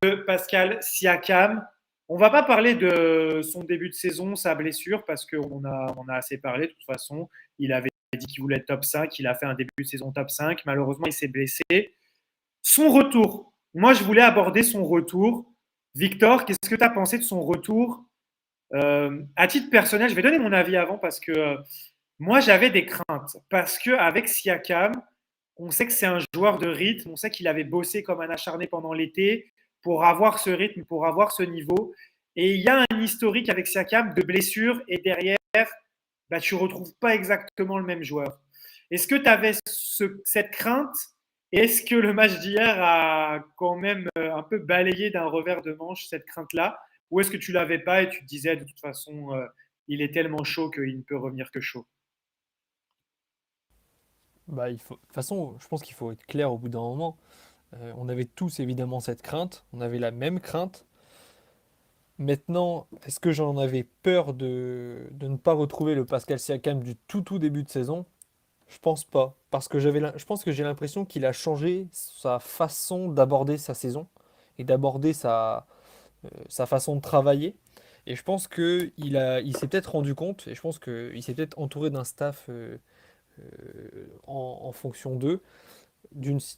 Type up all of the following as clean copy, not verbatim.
de Pascal Siakam. On ne va pas parler de son début de saison, sa blessure, parce qu'on a assez parlé de toute façon. Il avait dit qu'il voulait être top 5, il a fait un début de saison top 5. Malheureusement, il s'est blessé. Son retour. Moi, je voulais aborder son retour. Victor, qu'est-ce que tu as pensé de son retour À titre personnel, je vais donner mon avis avant parce que moi, j'avais des craintes. Parce qu'avec Siakam, on sait que c'est un joueur de rythme. On sait qu'il avait bossé comme un acharné pendant l'été pour avoir ce rythme, pour avoir ce niveau. Et il y a un historique avec Siakam de blessures et derrière, bah, tu ne retrouves pas exactement le même joueur. Est-ce que tu avais cette crainte? Est-ce que le match d'hier a quand même un peu balayé d'un revers de manche cette crainte-là? Ou est-ce que tu l'avais pas et tu te disais de toute façon, il est tellement chaud qu'il ne peut revenir que chaud? Bah, de toute façon, je pense qu'il faut être clair au bout d'un moment. On avait tous évidemment cette crainte, on avait la même crainte. Maintenant, est-ce que j'en avais peur de ne pas retrouver le Pascal Siakam du tout début de saison? Je pense pas, parce que je pense que j'ai l'impression qu'il a changé sa façon d'aborder sa saison et d'aborder sa façon de travailler. Et je pense il s'est peut-être rendu compte, et je pense qu'il s'est peut-être entouré d'un staff en fonction d'eux.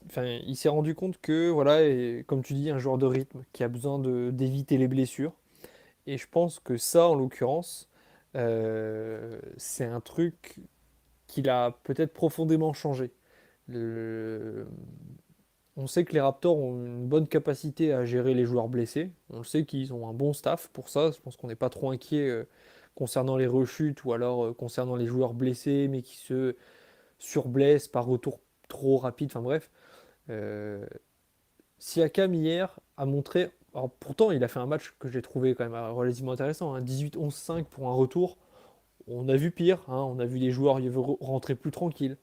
Enfin, il s'est rendu compte que, voilà, et comme tu dis, un joueur de rythme qui a besoin d'éviter les blessures. Et je pense que ça, en l'occurrence, c'est un truc qu'il a peut-être profondément changé. Le- On sait que les Raptors ont une bonne capacité à gérer les joueurs blessés. On sait qu'ils ont un bon staff pour ça. Je pense qu'on n'est pas trop inquiet concernant les rechutes ou alors concernant les joueurs blessés mais qui se surblessent par retour trop rapide. Enfin bref. Euh, Siakam hier a montré. Alors pourtant, il a fait un match que j'ai trouvé quand même relativement intéressant, hein. 18-11-5 pour un retour. On a vu pire, hein. On a vu des joueurs rentrer plus tranquilles.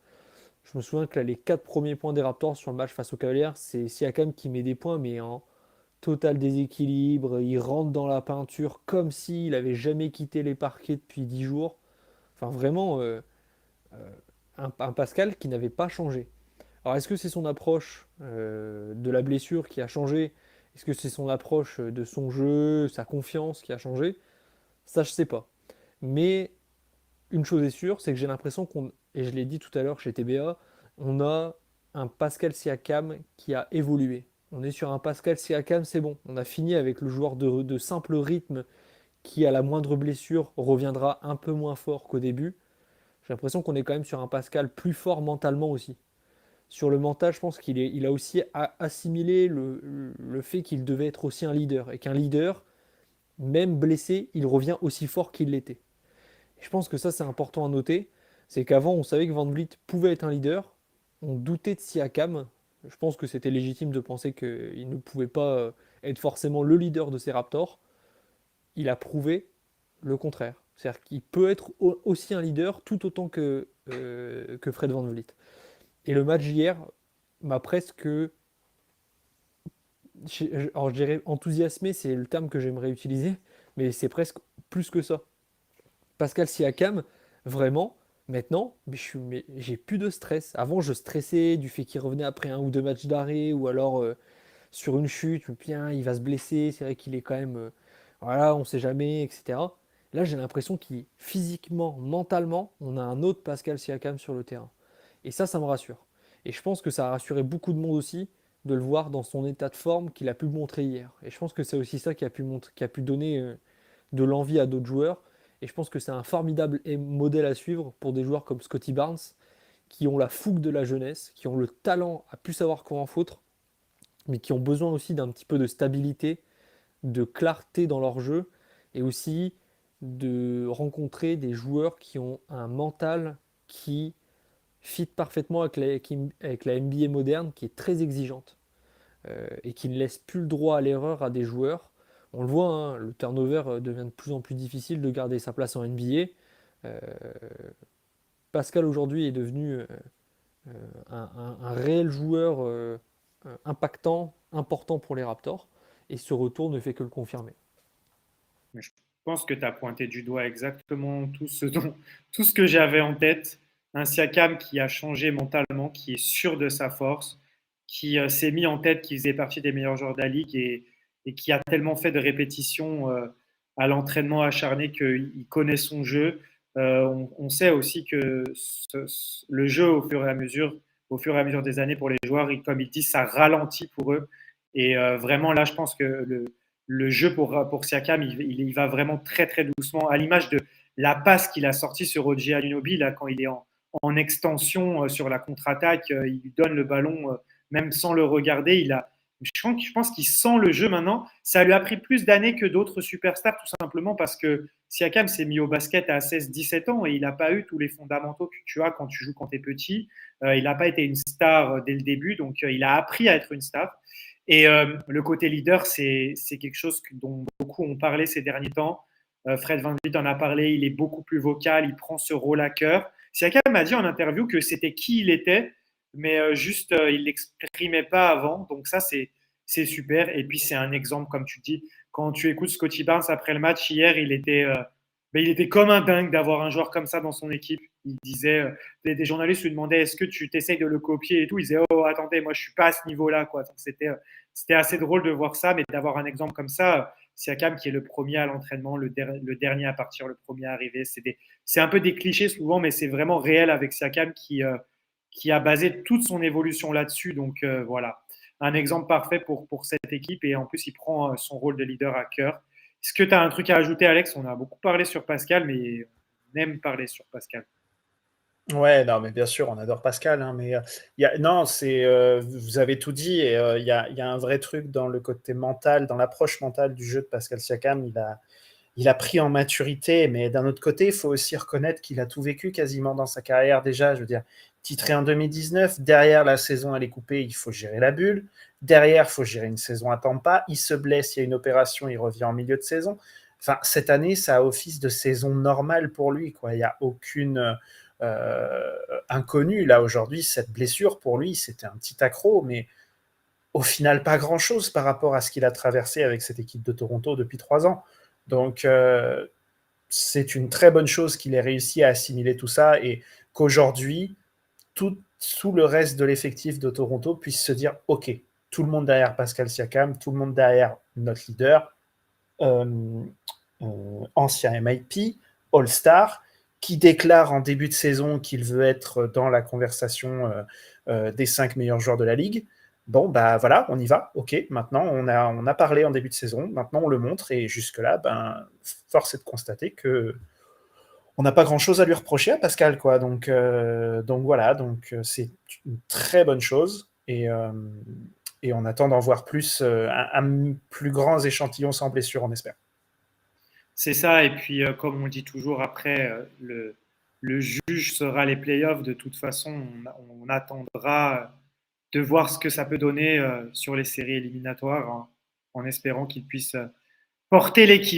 Je me souviens que là, les 4 premiers points des Raptors sur le match face aux Cavaliers, c'est Siakam qui met des points, mais en total déséquilibre. Il rentre dans la peinture comme s'il avait jamais quitté les parquets depuis 10 jours. Enfin, vraiment, un Pascal qui n'avait pas changé. Alors, est-ce que c'est son approche de la blessure qui a changé? Est-ce que c'est son approche de son jeu, sa confiance qui a changé? Ça, je sais pas. Mais une chose est sûre, c'est que j'ai l'impression et je l'ai dit tout à l'heure chez TBA, on a un Pascal Siakam qui a évolué. On est sur un Pascal Siakam, c'est bon. On a fini avec le joueur de simple rythme qui, à la moindre blessure, reviendra un peu moins fort qu'au début. J'ai l'impression qu'on est quand même sur un Pascal plus fort mentalement aussi. Sur le mental, je pense il a aussi assimilé le fait qu'il devait être aussi un leader. Et qu'un leader, même blessé, il revient aussi fort qu'il l'était. Je pense que ça, c'est important à noter. C'est qu'avant, on savait que Van Vliet pouvait être un leader. On doutait de Siakam. Je pense que c'était légitime de penser qu'il ne pouvait pas être forcément le leader de ces Raptors. Il a prouvé le contraire. C'est-à-dire qu'il peut être aussi un leader tout autant que Fred Van Vliet. Et le match d'hier m'a presque. Alors, je dirais enthousiasmé, c'est le terme que j'aimerais utiliser, mais c'est presque plus que ça. Pascal Siakam, vraiment, maintenant, mais j'ai plus de stress. Avant, je stressais du fait qu'il revenait après un ou deux matchs d'arrêt ou alors sur une chute, bien, il va se blesser, c'est vrai qu'il est quand même, voilà, on sait jamais, etc. Là, j'ai l'impression qu'il, physiquement, mentalement, on a un autre Pascal Siakam sur le terrain. Et ça me rassure. Et je pense que ça a rassuré beaucoup de monde aussi de le voir dans son état de forme qu'il a pu montrer hier. Et je pense que c'est aussi ça qui a pu donner de l'envie à d'autres joueurs. Et je pense que c'est un formidable modèle à suivre pour des joueurs comme Scotty Barnes, qui ont la fougue de la jeunesse, qui ont le talent à plus savoir comment foutre, mais qui ont besoin aussi d'un petit peu de stabilité, de clarté dans leur jeu, et aussi de rencontrer des joueurs qui ont un mental qui fit parfaitement avec la NBA moderne, qui est très exigeante et qui ne laisse plus le droit à l'erreur à des joueurs. On le voit, hein, le turnover devient de plus en plus difficile de garder sa place en NBA. Pascal aujourd'hui est devenu un réel joueur impactant, important pour les Raptors, et ce retour ne fait que le confirmer. Je pense que tu as pointé du doigt exactement tout ce que j'avais en tête. Un Siakam qui a changé mentalement, qui est sûr de sa force, qui s'est mis en tête qu'il faisait partie des meilleurs joueurs de la ligue. Et et qui a tellement fait de répétitions à l'entraînement acharné qu'il connaît son jeu. On sait aussi que le jeu, au fur et à mesure des années pour les joueurs, comme ils disent, ça ralentit pour eux. Et vraiment, là, je pense que le jeu pour Siakam, il va vraiment très, très doucement, à l'image de la passe qu'il a sortie sur OG Anunoby, là, quand il est en extension sur la contre-attaque, il lui donne le ballon, même sans le regarder. Je pense qu'il sent le jeu maintenant. Ça lui a pris plus d'années que d'autres superstars, tout simplement parce que Siakam s'est mis au basket à 16-17 ans et il n'a pas eu tous les fondamentaux que tu as quand tu joues quand tu es petit. Il n'a pas été une star dès le début, donc il a appris à être une star. Et le côté leader, c'est quelque chose dont beaucoup ont parlé ces derniers temps. Fred VanVleet en a parlé, il est beaucoup plus vocal, il prend ce rôle à cœur. Siakam a dit en interview que c'était qui il était, mais juste il l'exprimait pas avant. Donc ça, c'est super. Et puis c'est un exemple, comme tu dis, quand tu écoutes Scottie Barnes après le match hier, il était comme un dingue d'avoir un joueur comme ça dans son équipe. Il disait, des journalistes lui demandaient, est-ce que tu t'essayes de le copier et tout. Il disait, oh attendez, moi je suis pas à ce niveau-là, quoi. Donc c'était assez drôle de voir ça, mais d'avoir un exemple comme ça. Siakam qui est le premier à l'entraînement, le dernier à partir, le premier à arriver. C'est un peu des clichés souvent, mais c'est vraiment réel avec Siakam qui a basé toute son évolution là-dessus. Donc voilà, un exemple parfait pour cette équipe. Et en plus, il prend son rôle de leader à cœur. Est-ce que tu as un truc à ajouter, Alex? On a beaucoup parlé sur Pascal, mais on aime parler sur Pascal. Ouais, non, mais bien sûr, on adore Pascal, hein, mais non, vous avez tout dit, et il y a un vrai truc dans le côté mental, dans l'approche mentale du jeu de Pascal Siakam. Il a pris en maturité, mais d'un autre côté, il faut aussi reconnaître qu'il a tout vécu quasiment dans sa carrière déjà. Je veux dire, titré en 2019, derrière la saison, elle est coupée, il faut gérer la bulle. Derrière, il faut gérer une saison à Tampa. Il se blesse, il y a une opération, il revient en milieu de saison. Enfin, cette année, ça a office de saison normale pour lui, quoi. Il n'y a aucune inconnue. Là, aujourd'hui, cette blessure, pour lui, c'était un petit accro, mais au final, pas grand-chose par rapport à ce qu'il a traversé avec cette équipe de Toronto depuis 3 ans. Donc, c'est une très bonne chose qu'il ait réussi à assimiler tout ça et qu'aujourd'hui, tout le reste de l'effectif de Toronto puisse se dire ok, tout le monde derrière Pascal Siakam, tout le monde derrière notre leader, ancien MIP, All-Star, qui déclare en début de saison qu'il veut être dans la conversation des 5 meilleurs joueurs de la ligue. Bon, bah voilà, on y va. Ok, maintenant on a parlé en début de saison, maintenant on le montre et jusque-là, force est de constater que on n'a pas grand-chose à lui reprocher à Pascal, quoi. Donc voilà, c'est une très bonne chose et on attend d'en voir plus, un plus grand échantillon sans blessure, on espère. C'est ça, et puis comme on le dit toujours, après, le juge sera les playoffs. De toute façon, on attendra de voir ce que ça peut donner sur les séries éliminatoires, hein, en espérant qu'ils puissent porter l'équipe.